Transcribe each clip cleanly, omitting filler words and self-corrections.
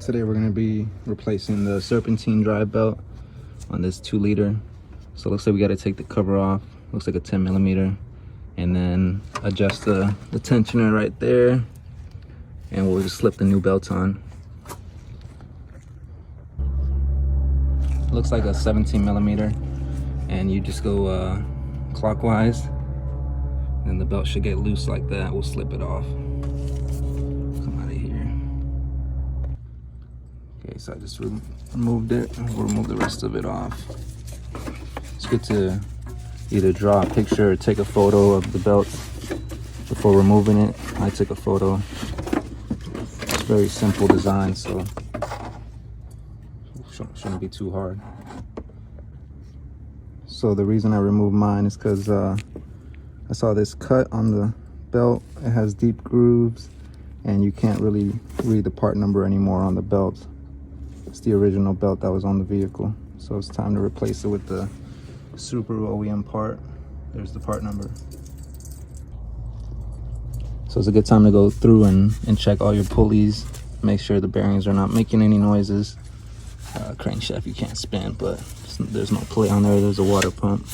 Today we're going to be replacing the serpentine drive belt on this 2-liter. So it looks like we got to take the cover off. Looks like a 10mm, and then adjust the tensioner right there, and we'll just slip the new belt on. Looks like a 17mm, and you just go clockwise, and the belt should get loose like that. We'll slip it off. Come out of here. Okay, so I just removed it. We'll remove the rest of it off. It's good to either draw a picture or take a photo of the belt before removing it. I took a photo. It's very simple design, so shouldn't be too hard. So the reason I removed mine is because I saw this cut on the belt. It has deep grooves, and you can't really read the part number anymore on the belt. It's the original belt that was on the vehicle, so it's time to replace it with the Subaru OEM part. There's the part number. So it's a good time to go through and check all your pulleys, make sure the bearings are not making any noises. Crankshaft you can't spin, but there's no play on there. There's a water pump.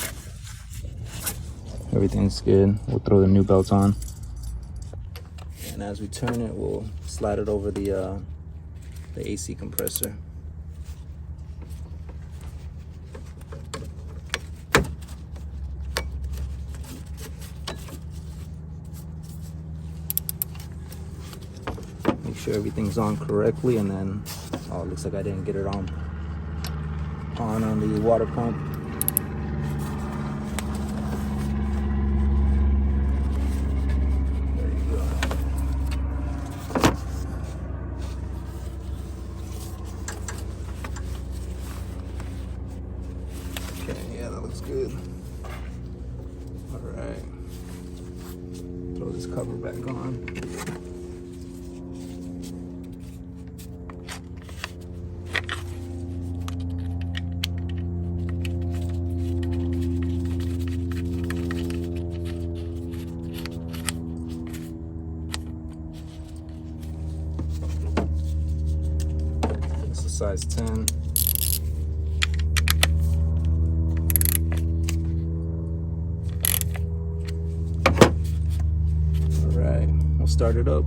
Everything's good. We'll throw the new belt on, and as we turn it, we'll slide it over the AC compressor. Make sure everything's on correctly, and then oh, it looks like I didn't get it on the water pump. There you go. Okay, yeah, that looks good. All right, throw this cover back on. Size 10. All right, we'll start it up.